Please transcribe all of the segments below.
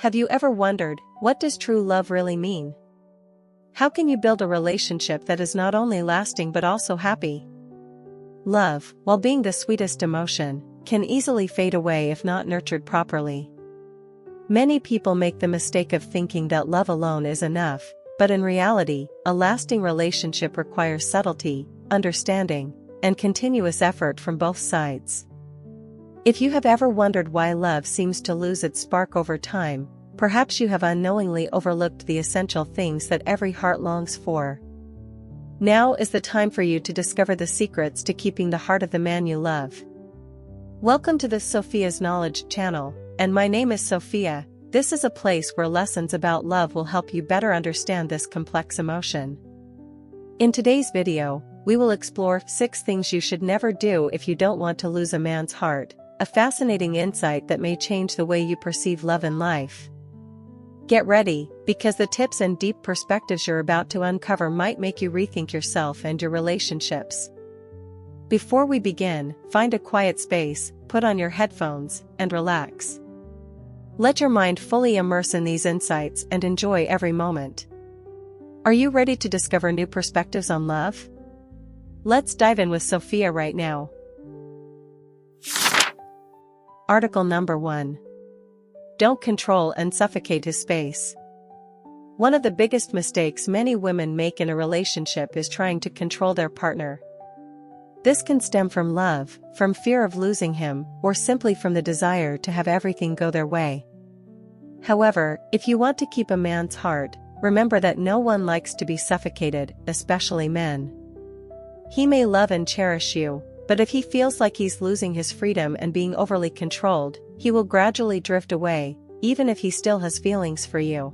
Have you ever wondered, what does true love really mean? How can you build a relationship that is not only lasting but also happy? Love, while being the sweetest emotion, can easily fade away if not nurtured properly. Many people make the mistake of thinking that love alone is enough, but in reality, a lasting relationship requires subtlety, understanding, and continuous effort from both sides. If you have ever wondered why love seems to lose its spark over time, perhaps you have unknowingly overlooked the essential things that every heart longs for. Now is the time for you to discover the secrets to keeping the heart of the man you love. Welcome to the Sophia's Knowledge channel, and my name is Sophia. This is a place where lessons about love will help you better understand this complex emotion. In today's video, we will explore 6 things you should never do if you don't want to lose a man's heart, a fascinating insight that may change the way you perceive love in life. Get ready, because the tips and deep perspectives you're about to uncover might make you rethink yourself and your relationships. Before we begin, find a quiet space, put on your headphones, and relax. Let your mind fully immerse in these insights and enjoy every moment. Are you ready to discover new perspectives on love? Let's dive in with Sophia right now. Article number 1. Don't control and suffocate his space. One of the biggest mistakes many women make in a relationship is trying to control their partner. This can stem from love, from fear of losing him, or simply from the desire to have everything go their way. However, if you want to keep a man's heart, remember that no one likes to be suffocated, especially men. He may love and cherish you, but if he feels like he's losing his freedom and being overly controlled, he will gradually drift away, even if he still has feelings for you.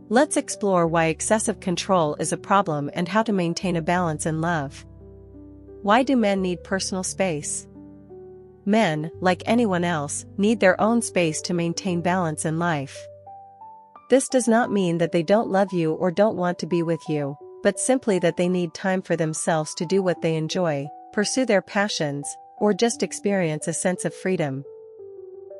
Let's explore why excessive control is a problem and how to maintain a balance in love. Why do men need personal space? Men, like anyone else, need their own space to maintain balance in life. This does not mean that they don't love you or don't want to be with you, but simply that they need time for themselves to do what they enjoy, pursue their passions, or just experience a sense of freedom.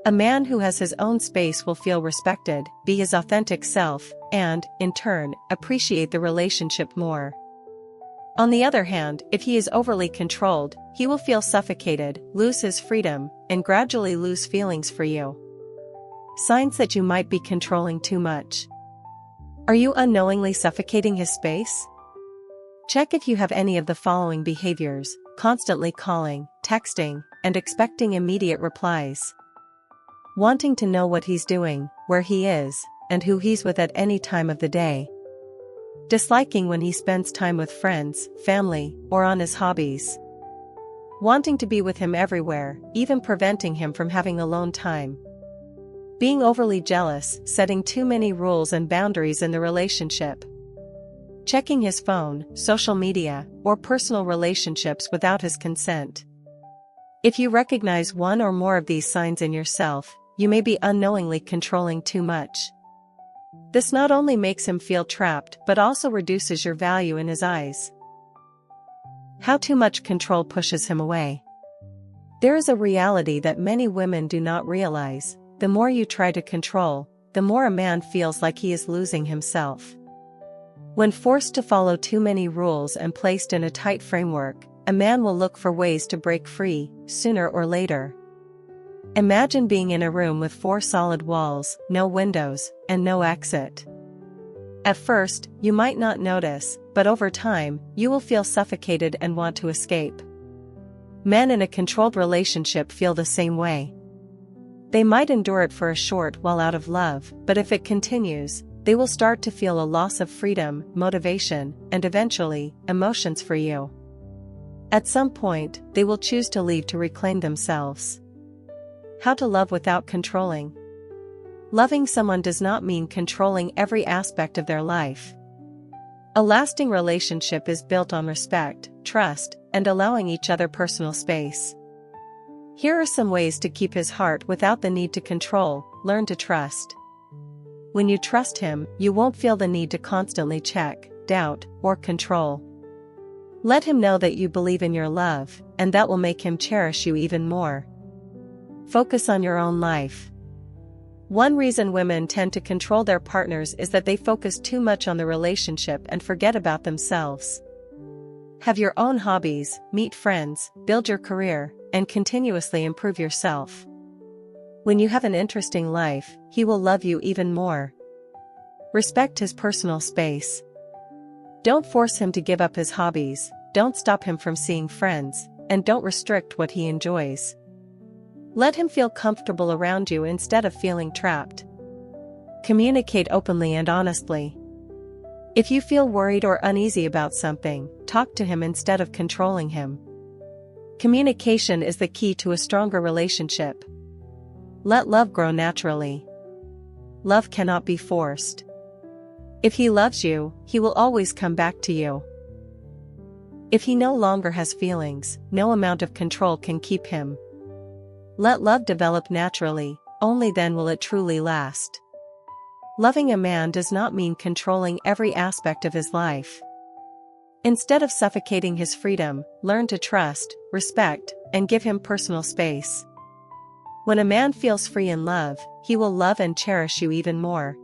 A man who has his own space will feel respected, be his authentic self, and, in turn, appreciate the relationship more. On the other hand, if he is overly controlled, he will feel suffocated, lose his freedom, and gradually lose feelings for you. Signs that you might be controlling too much. Are you unknowingly suffocating his space? Check if you have any of the following behaviors: constantly calling, texting, and expecting immediate replies. Wanting to know what he's doing, where he is, and who he's with at any time of the day. Disliking when he spends time with friends, family, or on his hobbies. Wanting to be with him everywhere, even preventing him from having alone time. Being overly jealous, setting too many rules and boundaries in the relationship. Checking his phone, social media, or personal relationships without his consent. If you recognize one or more of these signs in yourself, you may be unknowingly controlling too much. This not only makes him feel trapped but also reduces your value in his eyes. How too much control pushes him away. There is a reality that many women do not realize: the more you try to control, the more a man feels like he is losing himself. When forced to follow too many rules and placed in a tight framework, a man will look for ways to break free, sooner or later. Imagine being in a room with 4 solid walls, no windows, and no exit. At first, you might not notice, but over time, you will feel suffocated and want to escape. Men in a controlled relationship feel the same way. They might endure it for a short while out of love, but if it continues, they will start to feel a loss of freedom, motivation, and eventually, emotions for you. At some point, they will choose to leave to reclaim themselves. How to love without controlling. Loving someone does not mean controlling every aspect of their life. A lasting relationship is built on respect, trust, and allowing each other personal space. Here are some ways to keep his heart without the need to control. Learn to trust. When you trust him, you won't feel the need to constantly check, doubt, or control. Let him know that you believe in your love, and that will make him cherish you even more. Focus on your own life. One reason women tend to control their partners is that they focus too much on the relationship and forget about themselves. Have your own hobbies, meet friends, build your career, and continuously improve yourself. When you have an interesting life, he will love you even more. Respect his personal space. Don't force him to give up his hobbies, don't stop him from seeing friends, and don't restrict what he enjoys. Let him feel comfortable around you instead of feeling trapped. Communicate openly and honestly. If you feel worried or uneasy about something, talk to him instead of controlling him. Communication is the key to a stronger relationship. Let love grow naturally. Love cannot be forced. If he loves you, he will always come back to you. If he no longer has feelings, no amount of control can keep him. Let love develop naturally, only then will it truly last. Loving a man does not mean controlling every aspect of his life. Instead of suffocating his freedom, learn to trust, respect, and give him personal space. When a man feels free in love, he will love and cherish you even more.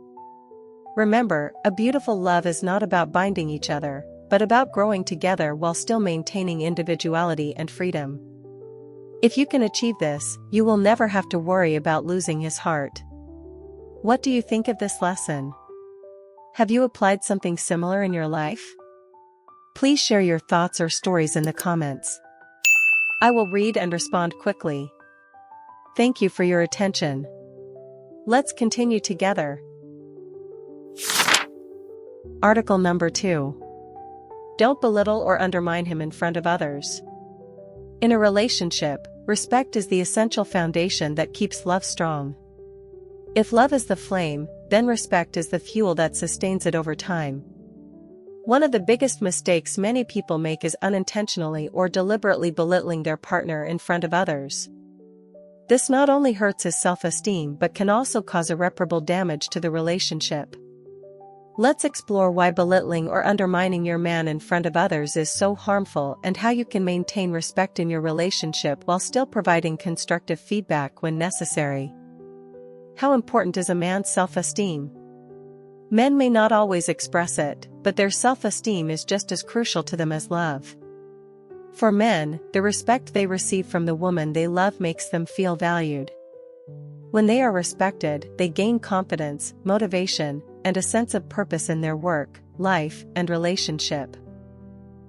Remember, a beautiful love is not about binding each other, but about growing together while still maintaining individuality and freedom. If you can achieve this, you will never have to worry about losing his heart. What do you think of this lesson? Have you applied something similar in your life? Please share your thoughts or stories in the comments. I will read and respond quickly. Thank you for your attention. Let's continue together. Article number 2. Don't belittle or undermine him in front of others. In a relationship, respect is the essential foundation that keeps love strong. If love is the flame, then respect is the fuel that sustains it over time. One of the biggest mistakes many people make is unintentionally or deliberately belittling their partner in front of others. This not only hurts his self-esteem but can also cause irreparable damage to the relationship. Let's explore why belittling or undermining your man in front of others is so harmful and how you can maintain respect in your relationship while still providing constructive feedback when necessary. How important is a man's self-esteem? Men may not always express it, but their self-esteem is just as crucial to them as love. For men, the respect they receive from the woman they love makes them feel valued. When they are respected, they gain confidence, motivation, and a sense of purpose in their work, life, and relationship.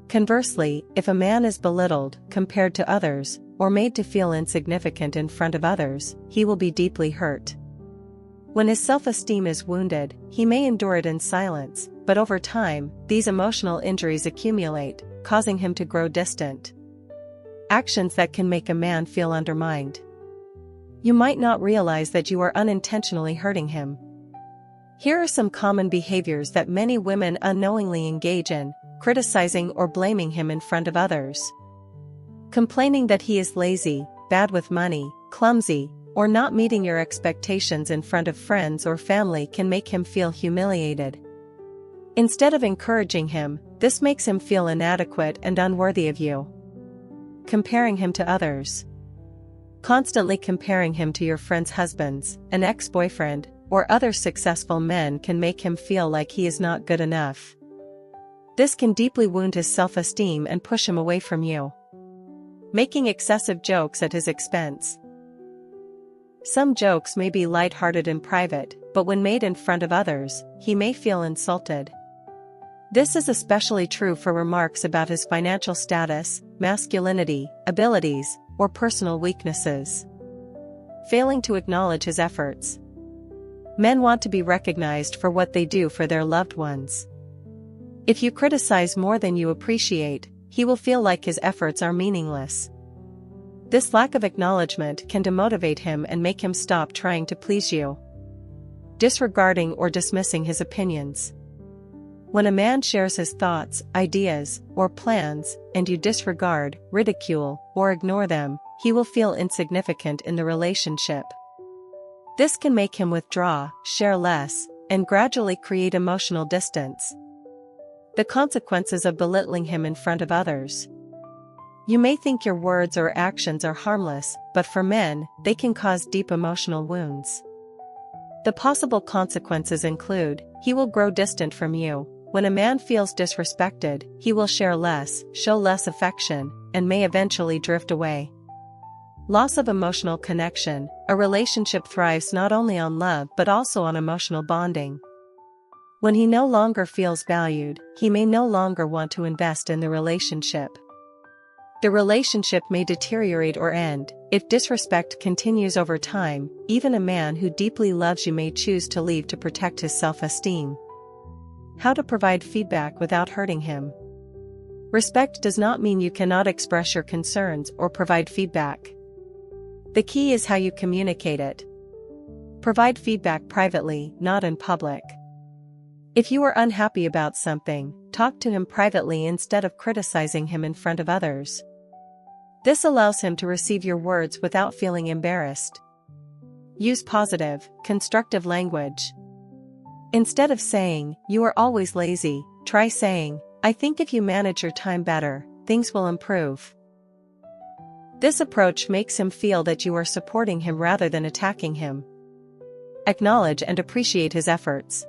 Conversely, if a man is belittled, compared to others, or made to feel insignificant in front of others, he will be deeply hurt. When his self-esteem is wounded, he may endure it in silence, but over time, these emotional injuries accumulate, causing him to grow distant. Actions that can make a man feel undermined. You might not realize that you are unintentionally hurting him. Here are some common behaviors that many women unknowingly engage in: criticizing or blaming him in front of others. Complaining that he is lazy, bad with money, clumsy, or not meeting your expectations in front of friends or family can make him feel humiliated. Instead of encouraging him, this makes him feel inadequate and unworthy of you. Comparing him to others. Constantly comparing him to your friends' husbands, an ex-boyfriend, or other successful men can make him feel like he is not good enough. This can deeply wound his self-esteem and push him away from you. Making excessive jokes at his expense. Some jokes may be light-hearted in private, but when made in front of others, he may feel insulted. This is especially true for remarks about his financial status, masculinity, abilities, or personal weaknesses. Failing to acknowledge his efforts. Men want to be recognized for what they do for their loved ones. If you criticize more than you appreciate, he will feel like his efforts are meaningless. This lack of acknowledgement can demotivate him and make him stop trying to please you. Disregarding or dismissing his opinions. When a man shares his thoughts, ideas, or plans, and you disregard, ridicule, or ignore them, he will feel insignificant in the relationship. This can make him withdraw, share less, and gradually create emotional distance. The consequences of belittling him in front of others. You may think your words or actions are harmless, but for men, they can cause deep emotional wounds. The possible consequences include, he will grow distant from you. When a man feels disrespected, he will share less, show less affection, and may eventually drift away. Loss of emotional connection. A relationship thrives not only on love but also on emotional bonding. When he no longer feels valued, he may no longer want to invest in the relationship. The relationship may deteriorate or end. If disrespect continues over time, even a man who deeply loves you may choose to leave to protect his self-esteem. How to provide feedback without hurting him. Respect does not mean you cannot express your concerns or provide feedback. The key is how you communicate it. Provide feedback privately, not in public. If you are unhappy about something, talk to him privately instead of criticizing him in front of others. This allows him to receive your words without feeling embarrassed. Use positive, constructive language. Instead of saying, "You are always lazy," try saying, "I think if you manage your time better, things will improve." This approach makes him feel that you are supporting him rather than attacking him. Acknowledge and appreciate his efforts.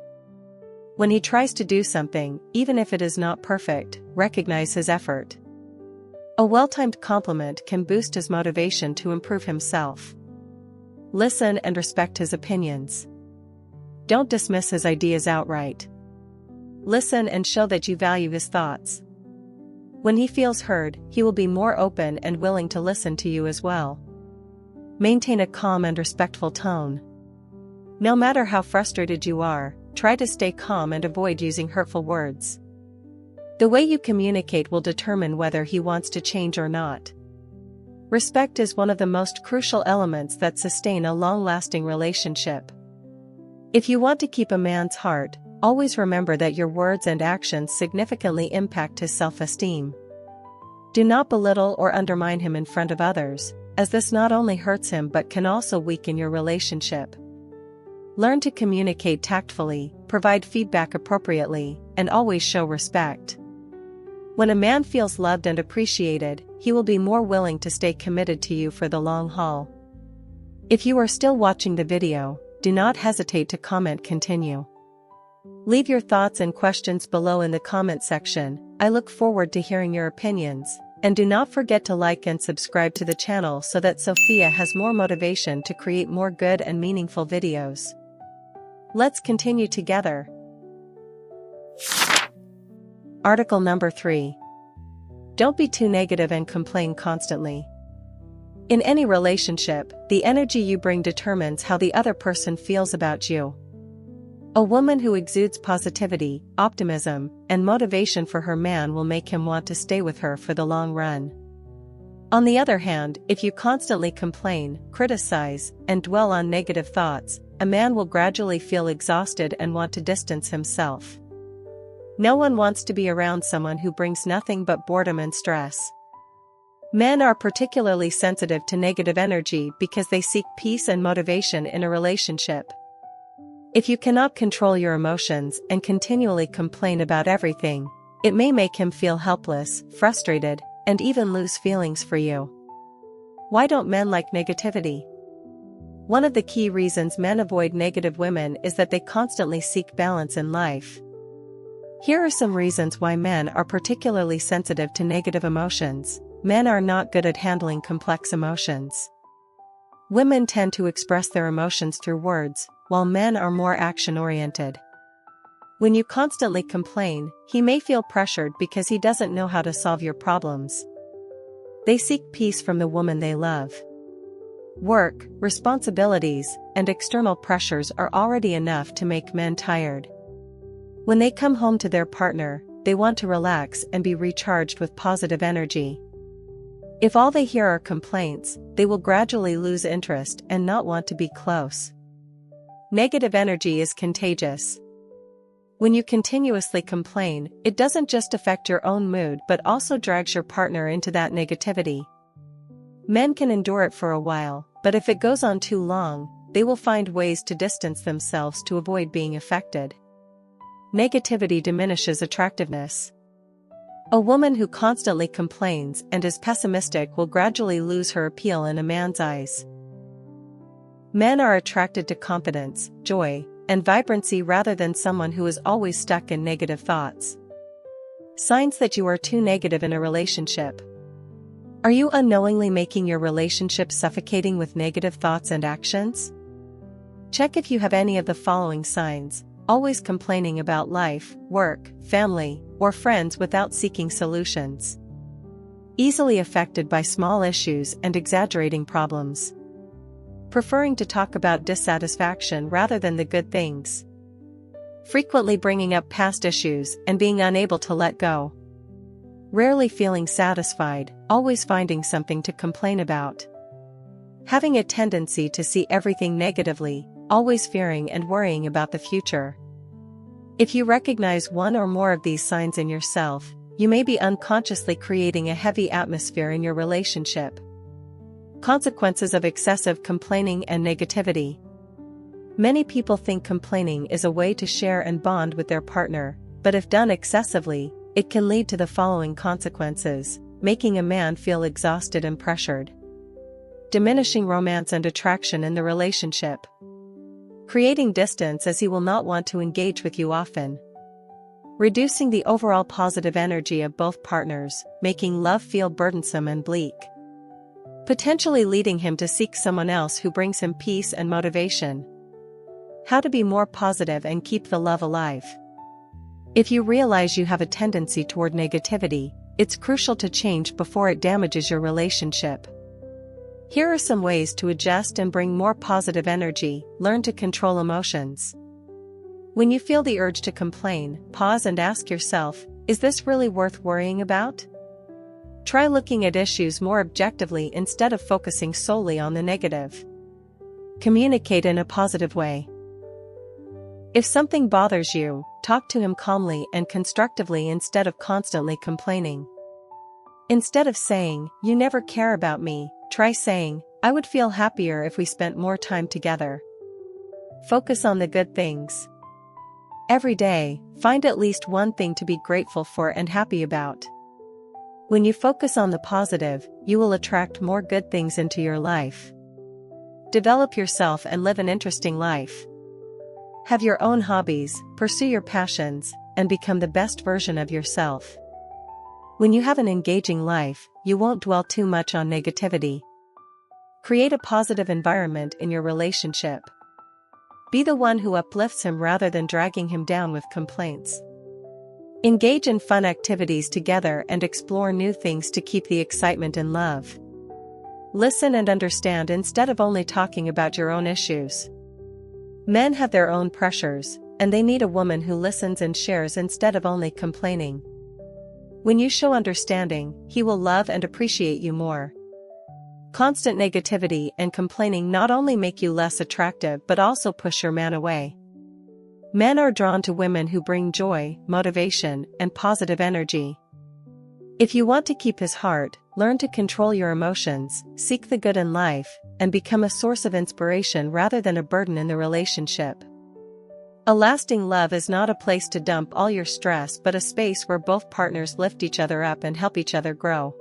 When he tries to do something, even if it is not perfect, recognize his effort. A well-timed compliment can boost his motivation to improve himself. Listen and respect his opinions. Don't dismiss his ideas outright. Listen and show that you value his thoughts. When he feels heard, he will be more open and willing to listen to you as well. Maintain a calm and respectful tone. No matter how frustrated you are, try to stay calm and avoid using hurtful words. The way you communicate will determine whether he wants to change or not. Respect is one of the most crucial elements that sustain a long-lasting relationship. If you want to keep a man's heart, always remember that your words and actions significantly impact his self-esteem. Do not belittle or undermine him in front of others, as this not only hurts him but can also weaken your relationship. Learn to communicate tactfully, provide feedback appropriately, and always show respect. When a man feels loved and appreciated, he will be more willing to stay committed to you for the long haul. If you are still watching the video, do not hesitate to comment continue. Leave your thoughts and questions below in the comment section. I look forward to hearing your opinions, and do not forget to like and subscribe to the channel so that Sophia has more motivation to create more good and meaningful videos. Let's continue together. Article number 3. Don't be too negative and complain constantly. In any relationship, the energy you bring determines how the other person feels about you. A woman who exudes positivity, optimism, and motivation for her man will make him want to stay with her for the long run. On the other hand, if you constantly complain, criticize, and dwell on negative thoughts, a man will gradually feel exhausted and want to distance himself. No one wants to be around someone who brings nothing but boredom and stress. Men are particularly sensitive to negative energy because they seek peace and motivation in a relationship. If you cannot control your emotions and continually complain about everything, it may make him feel helpless, frustrated, and even lose feelings for you. Why don't men like negativity? One of the key reasons men avoid negative women is that they constantly seek balance in life. Here are some reasons why men are particularly sensitive to negative emotions. Men are not good at handling complex emotions. Women tend to express their emotions through words, while men are more action-oriented. When you constantly complain, he may feel pressured because he doesn't know how to solve your problems. They seek peace from the woman they love. Work, responsibilities, and external pressures are already enough to make men tired. When they come home to their partner, they want to relax and be recharged with positive energy. If all they hear are complaints, they will gradually lose interest and not want to be close. Negative energy is contagious. When you continuously complain, it doesn't just affect your own mood but also drags your partner into that negativity. Men can endure it for a while, but if it goes on too long, they will find ways to distance themselves to avoid being affected. Negativity diminishes attractiveness. A woman who constantly complains and is pessimistic will gradually lose her appeal in a man's eyes. Men are attracted to confidence, joy, and vibrancy rather than someone who is always stuck in negative thoughts. Signs that you are too negative in a relationship. Are you unknowingly making your relationship suffocating with negative thoughts and actions? Check if you have any of the following signs: always complaining about life, work, family, or friends without seeking solutions. Easily affected by small issues and exaggerating problems. Preferring to talk about dissatisfaction rather than the good things. Frequently bringing up past issues and being unable to let go. Rarely feeling satisfied, always finding something to complain about. Having a tendency to see everything negatively, always fearing and worrying about the future. If you recognize one or more of these signs in yourself, you may be unconsciously creating a heavy atmosphere in your relationship. Consequences of excessive complaining and negativity. Many people think complaining is a way to share and bond with their partner, but if done excessively, it can lead to the following consequences: making a man feel exhausted and pressured. Diminishing romance and attraction in the relationship. Creating distance as he will not want to engage with you often. Reducing the overall positive energy of both partners, making love feel burdensome and bleak. Potentially leading him to seek someone else who brings him peace and motivation. How to be more positive and keep the love alive. If you realize you have a tendency toward negativity, it's crucial to change before it damages your relationship. Here are some ways to adjust and bring more positive energy. Learn to control emotions. When you feel the urge to complain, pause and ask yourself, is this really worth worrying about? Try looking at issues more objectively instead of focusing solely on the negative. Communicate in a positive way. If something bothers you, talk to him calmly and constructively instead of constantly complaining. Instead of saying, "You never care about me," try saying, "I would feel happier if we spent more time together." Focus on the good things. Every day, find at least one thing to be grateful for and happy about. When you focus on the positive, you will attract more good things into your life. Develop yourself and live an interesting life. Have your own hobbies, pursue your passions, and become the best version of yourself. When you have an engaging life, you won't dwell too much on negativity. Create a positive environment in your relationship. Be the one who uplifts him rather than dragging him down with complaints. Engage in fun activities together and explore new things to keep the excitement in love. Listen and understand instead of only talking about your own issues. Men have their own pressures, and they need a woman who listens and shares instead of only complaining. When you show understanding, he will love and appreciate you more. Constant negativity and complaining not only make you less attractive but also push your man away. Men are drawn to women who bring joy, motivation, and positive energy. If you want to keep his heart, learn to control your emotions, seek the good in life, and become a source of inspiration rather than a burden in the relationship. A lasting love is not a place to dump all your stress but a space where both partners lift each other up and help each other grow.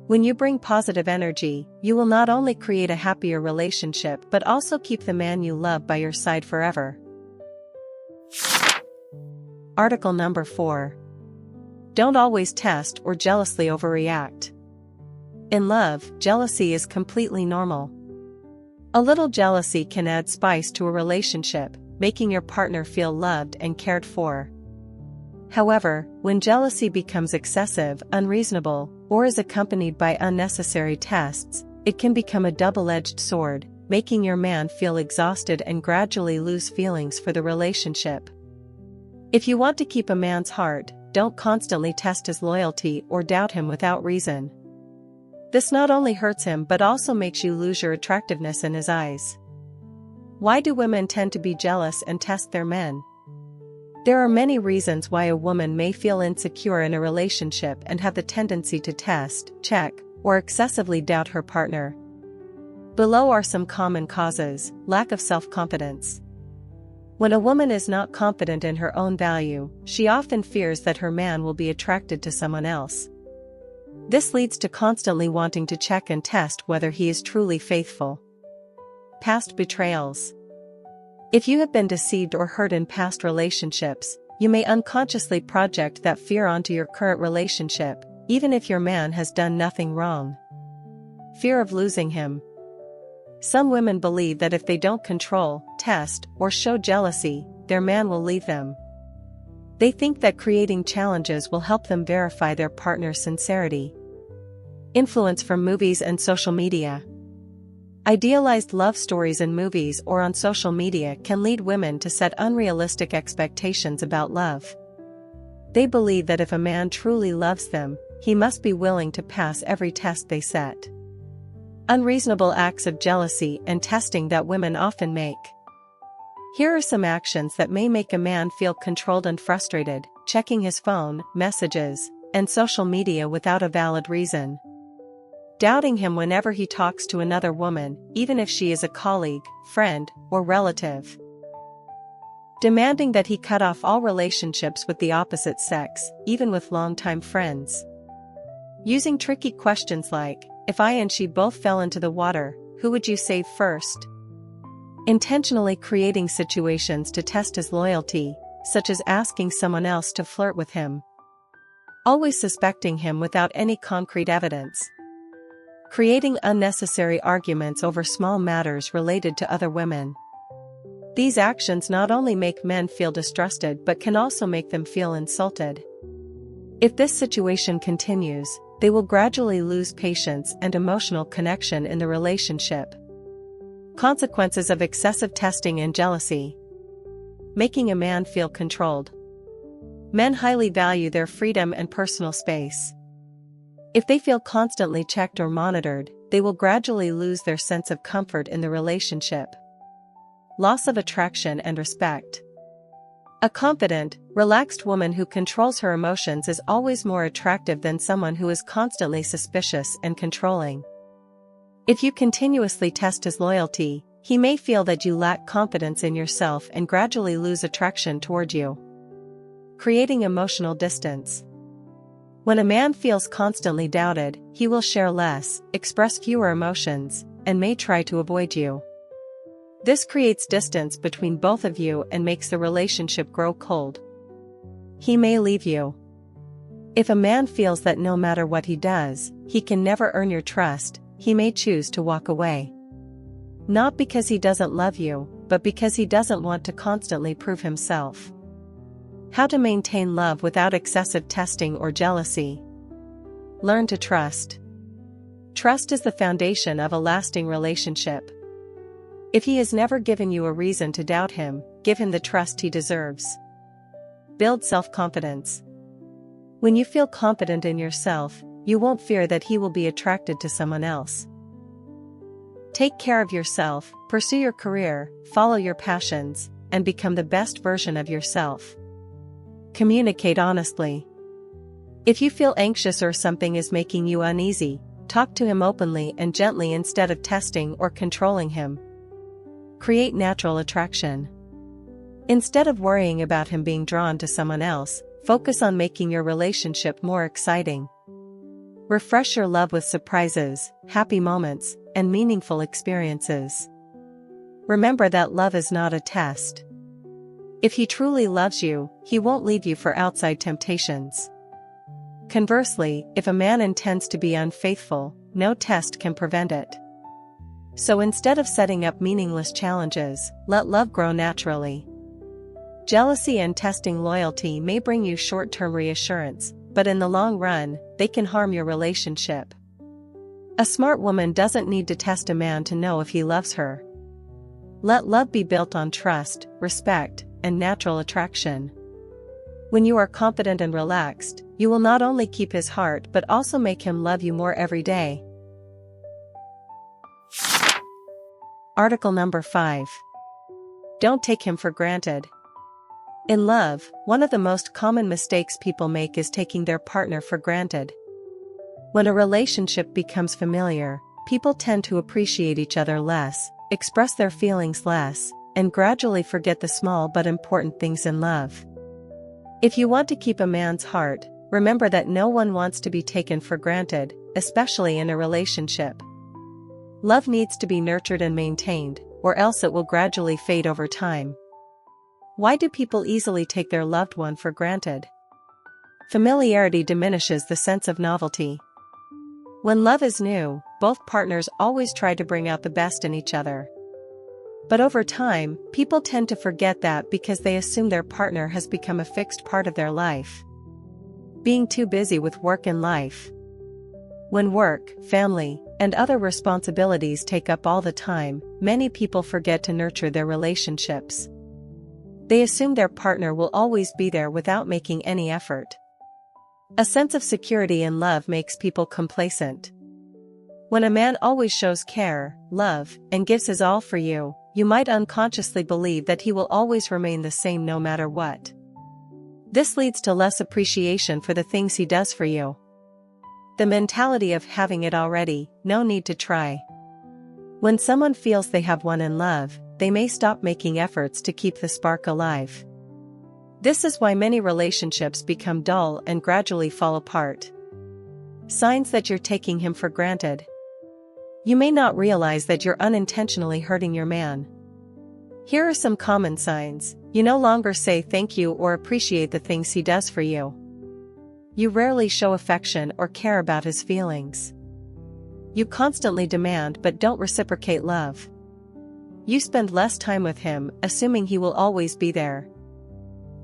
When you bring positive energy, you will not only create a happier relationship but also keep the man you love by your side forever. Article number 4. Don't always test or jealously overreact. In love, jealousy is completely normal. A little jealousy can add spice to a relationship, making your partner feel loved and cared for. However, when jealousy becomes excessive, unreasonable, or is accompanied by unnecessary tests, it can become a double-edged sword, making your man feel exhausted and gradually lose feelings for the relationship. If you want to keep a man's heart, don't constantly test his loyalty or doubt him without reason. This not only hurts him but also makes you lose your attractiveness in his eyes. Why do women tend to be jealous and test their men? There are many reasons why a woman may feel insecure in a relationship and have the tendency to test, check, or excessively doubt her partner. Below are some common causes: lack of self-confidence. When a woman is not confident in her own value, she often fears that her man will be attracted to someone else. This leads to constantly wanting to check and test whether he is truly faithful. Past betrayals. If you have been deceived or hurt in past relationships, you may unconsciously project that fear onto your current relationship, even if your man has done nothing wrong. Fear of losing him. Some women believe that if they don't control, test, or show jealousy, their man will leave them. They think that creating challenges will help them verify their partner's sincerity. Influence from movies and social media. Idealized love stories in movies or on social media can lead women to set unrealistic expectations about love. They believe that if a man truly loves them, he must be willing to pass every test they set. Unreasonable acts of jealousy and testing that women often make. Here are some actions that may make a man feel controlled and frustrated: checking his phone, messages, and social media without a valid reason. Doubting him whenever he talks to another woman, even if she is a colleague, friend, or relative. Demanding that he cut off all relationships with the opposite sex, even with longtime friends. Using tricky questions like, "If I and she both fell into the water, who would you save first?" Intentionally creating situations to test his loyalty, such as asking someone else to flirt with him. Always suspecting him without any concrete evidence. Creating unnecessary arguments over small matters related to other women. These actions not only make men feel distrusted but can also make them feel insulted. If this situation continues, they will gradually lose patience and emotional connection in the relationship. Consequences of excessive testing and jealousy. Making a man feel controlled. Men highly value their freedom and personal space. If they feel constantly checked or monitored, they will gradually lose their sense of comfort in the relationship. Loss of attraction and respect. A confident, relaxed woman who controls her emotions is always more attractive than someone who is constantly suspicious and controlling. If you continuously test his loyalty, he may feel that you lack confidence in yourself and gradually lose attraction toward you. Creating emotional distance. When a man feels constantly doubted, he will share less, express fewer emotions, and may try to avoid you. This creates distance between both of you and makes the relationship grow cold. He may leave you. If a man feels that no matter what he does, he can never earn your trust, he may choose to walk away. Not because he doesn't love you, but because he doesn't want to constantly prove himself. How to maintain love without excessive testing or jealousy. Learn to trust. Trust is the foundation of a lasting relationship. If he has never given you a reason to doubt him, give him the trust he deserves. Build self-confidence. When you feel confident in yourself, you won't fear that he will be attracted to someone else. Take care of yourself, pursue your career, follow your passions, and become the best version of yourself. Communicate honestly. If you feel anxious or something is making you uneasy, talk to him openly and gently instead of testing or controlling him. Create natural attraction. Instead of worrying about him being drawn to someone else, focus on making your relationship more exciting. Refresh your love with surprises, happy moments, and meaningful experiences. Remember that love is not a test. If he truly loves you, he won't leave you for outside temptations. Conversely, if a man intends to be unfaithful, no test can prevent it. So instead of setting up meaningless challenges, let love grow naturally. Jealousy and testing loyalty may bring you short-term reassurance, but in the long run, they can harm your relationship. A smart woman doesn't need to test a man to know if he loves her. Let love be built on trust, respect, and natural attraction. When you are confident and relaxed, you will not only keep his heart but also make him love you more every day. Article number 5. Don't take him for granted. In love, one of the most common mistakes people make is taking their partner for granted. When a relationship becomes familiar, people tend to appreciate each other less, express their feelings less, and gradually forget the small but important things in love. If you want to keep a man's heart, remember that no one wants to be taken for granted, especially in a relationship. Love needs to be nurtured and maintained, or else it will gradually fade over time. Why do people easily take their loved one for granted? Familiarity diminishes the sense of novelty. When love is new, both partners always try to bring out the best in each other. But over time, people tend to forget that because they assume their partner has become a fixed part of their life. Being too busy with work and life. When work, family, and other responsibilities take up all the time, many people forget to nurture their relationships. They assume their partner will always be there without making any effort. A sense of security in love makes people complacent. When a man always shows care, love, and gives his all for you, you might unconsciously believe that he will always remain the same no matter what. This leads to less appreciation for the things he does for you. The mentality of having it already, no need to try. When someone feels they have one in love, they may stop making efforts to keep the spark alive. This is why many relationships become dull and gradually fall apart. Signs that you're taking him for granted. You may not realize that you're unintentionally hurting your man. Here are some common signs. You no longer say thank you or appreciate the things he does for you. You rarely show affection or care about his feelings. You constantly demand but don't reciprocate love. You spend less time with him, assuming he will always be there.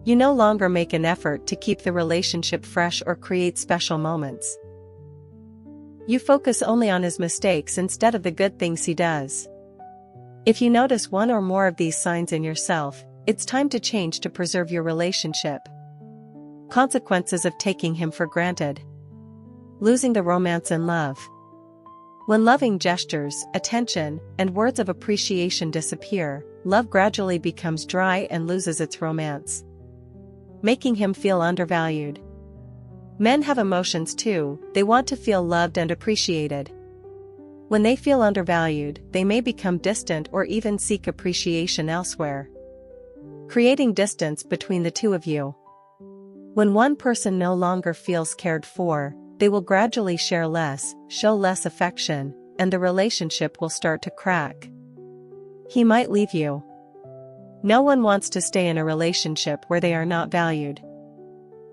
You no longer make an effort to keep the relationship fresh or create special moments. You focus only on his mistakes instead of the good things he does. If you notice one or more of these signs in yourself, it's time to change to preserve your relationship. Consequences of taking him for granted. Losing the romance in love. When loving gestures, attention, and words of appreciation disappear, love gradually becomes dry and loses its romance. Making him feel undervalued. Men have emotions too, they want to feel loved and appreciated. When they feel undervalued, they may become distant or even seek appreciation elsewhere. Creating distance between the two of you. When one person no longer feels cared for, they will gradually share less, show less affection, and the relationship will start to crack. He might leave you. No one wants to stay in a relationship where they are not valued.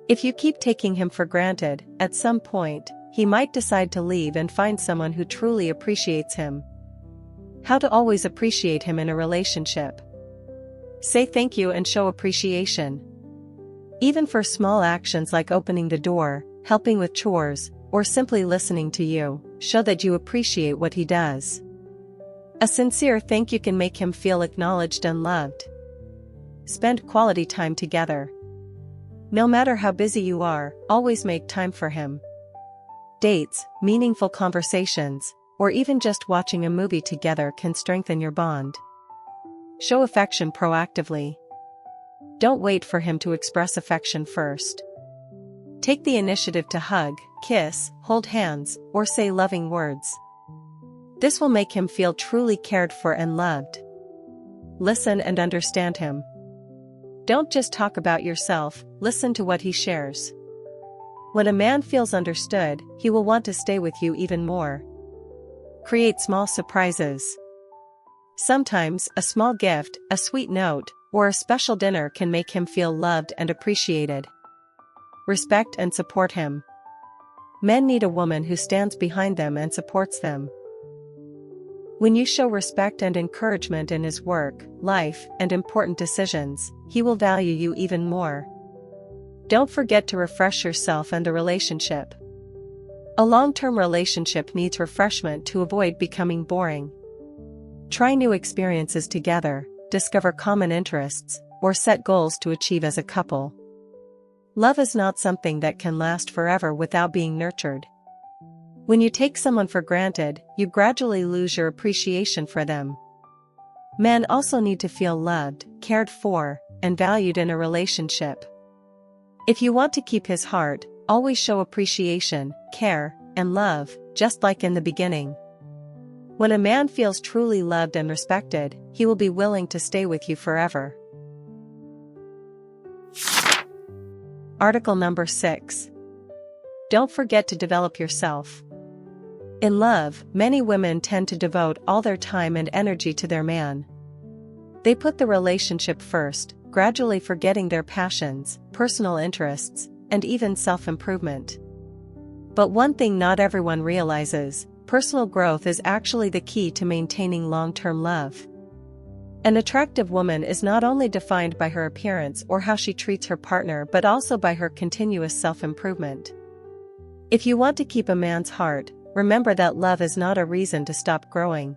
If you keep taking him for granted, at some point, he might decide to leave and find someone who truly appreciates him. How to always appreciate him in a relationship. Say thank you and show appreciation. Even for small actions like opening the door, helping with chores, or simply listening to you, show that you appreciate what he does. A sincere thank you can make him feel acknowledged and loved. Spend quality time together. No matter how busy you are, always make time for him. Dates, meaningful conversations, or even just watching a movie together can strengthen your bond. Show affection proactively. Don't wait for him to express affection first. Take the initiative to hug, kiss, hold hands, or say loving words. This will make him feel truly cared for and loved. Listen and understand him. Don't just talk about yourself, listen to what he shares. When a man feels understood, he will want to stay with you even more. Create small surprises. Sometimes, a small gift, a sweet note, or a special dinner can make him feel loved and appreciated. Respect and support him. Men need a woman who stands behind them and supports them. When you show respect and encouragement in his work, life, and important decisions, he will value you even more. Don't forget to refresh yourself and the relationship. A long-term relationship needs refreshment to avoid becoming boring. Try new experiences together, discover common interests, or set goals to achieve as a couple. Love is not something that can last forever without being nurtured. When you take someone for granted, you gradually lose your appreciation for them. Men also need to feel loved, cared for, and valued in a relationship. If you want to keep his heart, always show appreciation, care, and love, just like in the beginning. When a man feels truly loved and respected, he will be willing to stay with you forever. Article number 6. Don't forget to develop yourself. In love, many women tend to devote all their time and energy to their man, They put the relationship first, gradually forgetting their passions, personal interests, and even self-improvement. But one thing not everyone realizes: personal growth is actually the key to maintaining long-term love. An attractive woman is not only defined by her appearance or how she treats her partner but also by her continuous self-improvement. If you want to keep a man's heart, remember that love is not a reason to stop growing.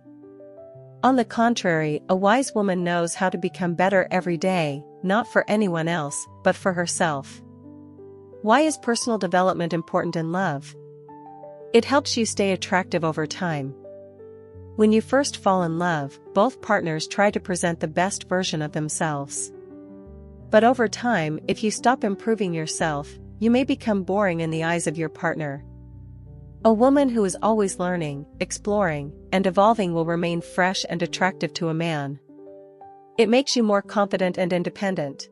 On the contrary, a wise woman knows how to become better every day, not for anyone else, but for herself. Why is personal development important in love? It helps you stay attractive over time. When you first fall in love, both partners try to present the best version of themselves. But over time, if you stop improving yourself, you may become boring in the eyes of your partner. A woman who is always learning, exploring, and evolving will remain fresh and attractive to a man. It makes you more confident and independent.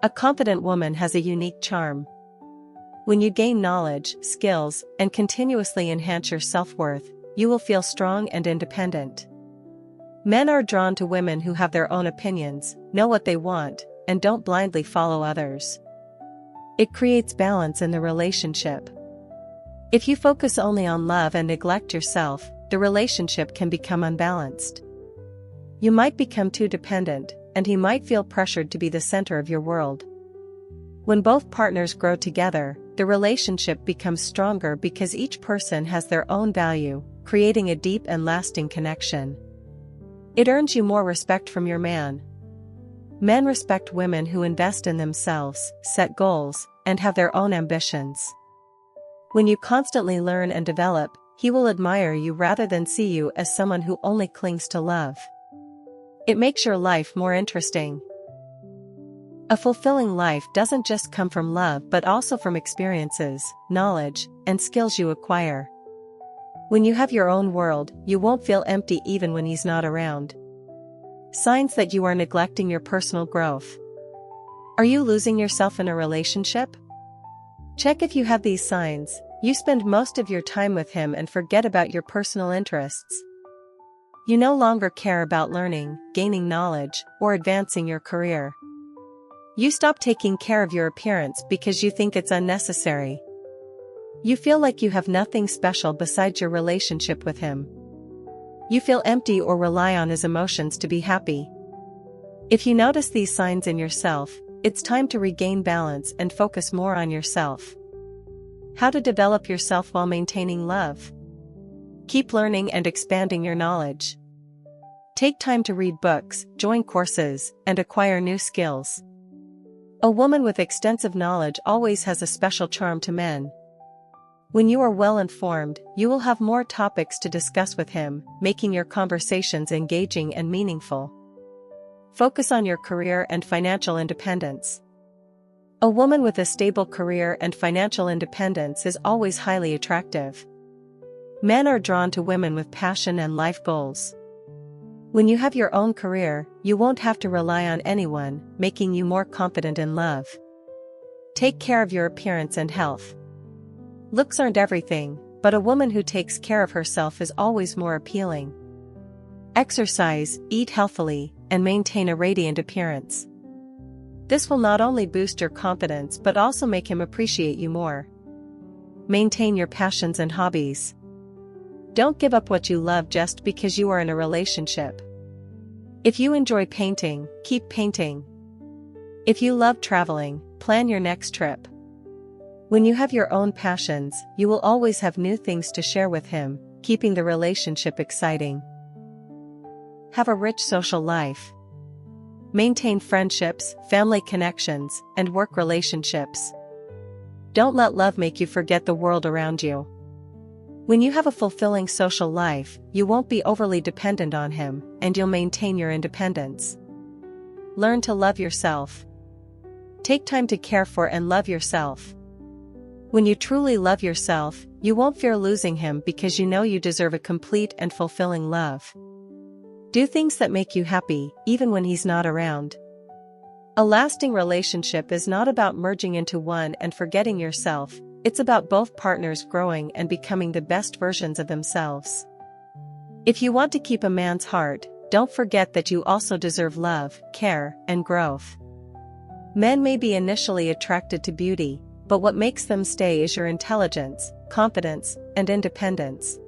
A confident woman has a unique charm. When you gain knowledge, skills, and continuously enhance your self-worth, you will feel strong and independent. Men are drawn to women who have their own opinions, know what they want, and don't blindly follow others. It creates balance in the relationship. If you focus only on love and neglect yourself, the relationship can become unbalanced. You might become too dependent, and he might feel pressured to be the center of your world. When both partners grow together, the relationship becomes stronger because each person has their own value, creating a deep and lasting connection. It earns you more respect from your man. Men respect women who invest in themselves, set goals, and have their own ambitions. When you constantly learn and develop, he will admire you rather than see you as someone who only clings to love. It makes your life more interesting. A fulfilling life doesn't just come from love but also from experiences, knowledge, and skills you acquire. When you have your own world, you won't feel empty even when he's not around. Signs that you are neglecting your personal growth. Are you losing yourself in a relationship? Check if you have these signs. You spend most of your time with him and forget about your personal interests. You no longer care about learning, gaining knowledge, or advancing your career. You stop taking care of your appearance because you think it's unnecessary. You feel like you have nothing special besides your relationship with him. You feel empty or rely on his emotions to be happy. If you notice these signs in yourself, it's time to regain balance and focus more on yourself. How to develop yourself while maintaining love? Keep learning and expanding your knowledge. Take time to read books, join courses, and acquire new skills. A woman with extensive knowledge always has a special charm to men. When you are well informed, you will have more topics to discuss with him, making your conversations engaging and meaningful. Focus on your career and financial independence. A woman with a stable career and financial independence is always highly attractive. Men are drawn to women with passion and life goals. When you have your own career, you won't have to rely on anyone, making you more confident in love. Take care of your appearance and health. Looks aren't everything, but a woman who takes care of herself is always more appealing. Exercise, eat healthily, and maintain a radiant appearance. This will not only boost your confidence but also make him appreciate you more. Maintain your passions and hobbies. Don't give up what you love just because you are in a relationship. If you enjoy painting, keep painting. If you love traveling, plan your next trip. When you have your own passions, you will always have new things to share with him, keeping the relationship exciting. Have a rich social life. Maintain friendships, family connections, and work relationships. Don't let love make you forget the world around you. When you have a fulfilling social life, you won't be overly dependent on him, and you'll maintain your independence. Learn to love yourself. Take time to care for and love yourself. When you truly love yourself, you won't fear losing him because you know you deserve a complete and fulfilling love. Do things that make you happy, even when he's not around. A lasting relationship is not about merging into one and forgetting yourself, it's about both partners growing and becoming the best versions of themselves. If you want to keep a man's heart, don't forget that you also deserve love, care, and growth. Men may be initially attracted to beauty, but what makes them stay is your intelligence, confidence, and independence.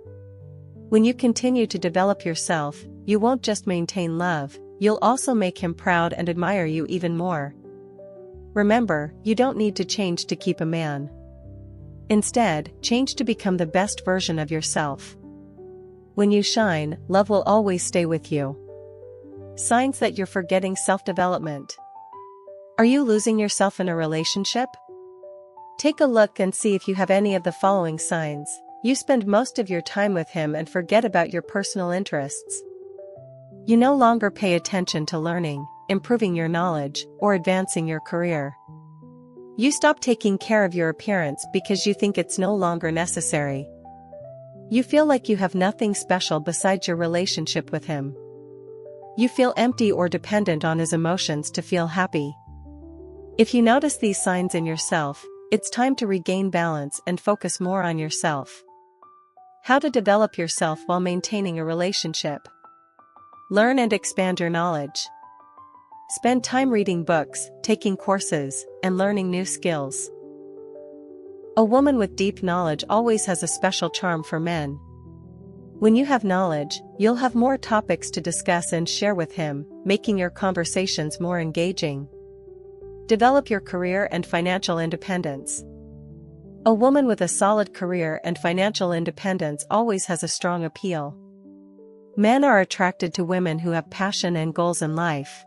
When you continue to develop yourself, you won't just maintain love, you'll also make him proud and admire you even more. Remember, you don't need to change to keep a man. Instead, change to become the best version of yourself. When you shine, love will always stay with you. Signs that you're forgetting self-development. Are you losing yourself in a relationship? Take a look and see if you have any of the following signs. You spend most of your time with him and forget about your personal interests. You no longer pay attention to learning, improving your knowledge, or advancing your career. You stop taking care of your appearance because you think it's no longer necessary. You feel like you have nothing special besides your relationship with him. You feel empty or dependent on his emotions to feel happy. If you notice these signs in yourself, it's time to regain balance and focus more on yourself. How to develop yourself while maintaining a relationship. Learn and expand your knowledge. Spend time reading books, taking courses, and learning new skills. A woman with deep knowledge always has a special charm for men. When you have knowledge, you'll have more topics to discuss and share with him, making your conversations more engaging. Develop your career and financial independence. A woman with a solid career and financial independence always has a strong appeal. Men are attracted to women who have passion and goals in life.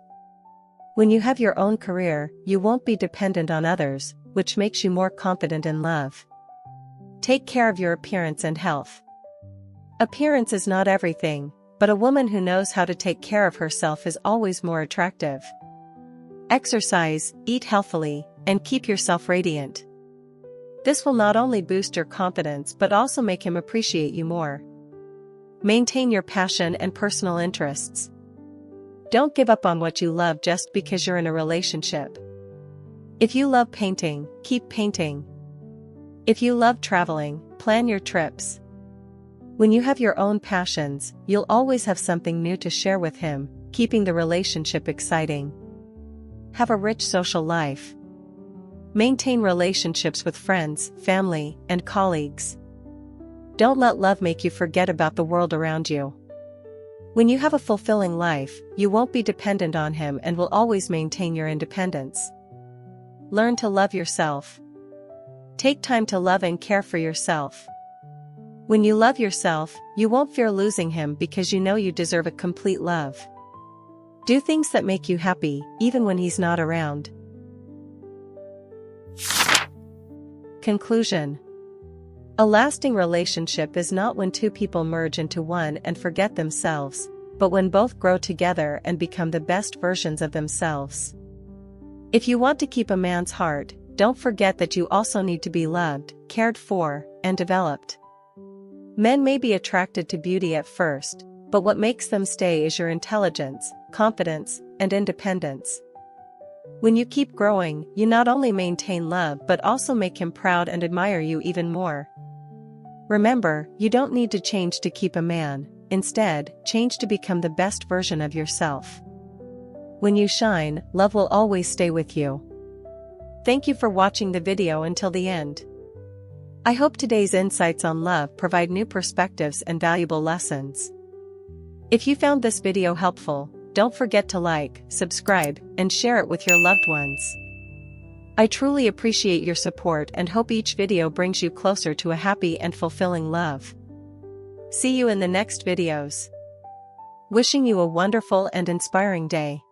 When you have your own career, you won't be dependent on others, which makes you more confident in love. Take care of your appearance and health. Appearance is not everything, but a woman who knows how to take care of herself is always more attractive. Exercise, eat healthily, and keep yourself radiant. This will not only boost your confidence but also make him appreciate you more. Maintain your passion and personal interests. Don't give up on what you love just because you're in a relationship. If you love painting, keep painting. If you love traveling, plan your trips. When you have your own passions, you'll always have something new to share with him, keeping the relationship exciting. Have a rich social life. Maintain relationships with friends, family, and colleagues. Don't let love make you forget about the world around you. When you have a fulfilling life, you won't be dependent on him and will always maintain your independence. Learn to love yourself. Take time to love and care for yourself. When you love yourself, you won't fear losing him because you know you deserve a complete love. Do things that make you happy, even when he's not around. Conclusion. A lasting relationship is not when two people merge into one and forget themselves, but when both grow together and become the best versions of themselves. If you want to keep a man's heart, don't forget that you also need to be loved, cared for, and developed. Men may be attracted to beauty at first, but what makes them stay is your intelligence, confidence, and independence. When you keep growing, you not only maintain love but also make him proud and admire you even more. Remember, you don't need to change to keep a man, instead, change to become the best version of yourself. When you shine, love will always stay with you. Thank you for watching the video until the end. I hope today's insights on love provide new perspectives and valuable lessons. If you found this video helpful, don't forget to like, subscribe, and share it with your loved ones. I truly appreciate your support and hope each video brings you closer to a happy and fulfilling love. See you in the next videos. Wishing you a wonderful and inspiring day.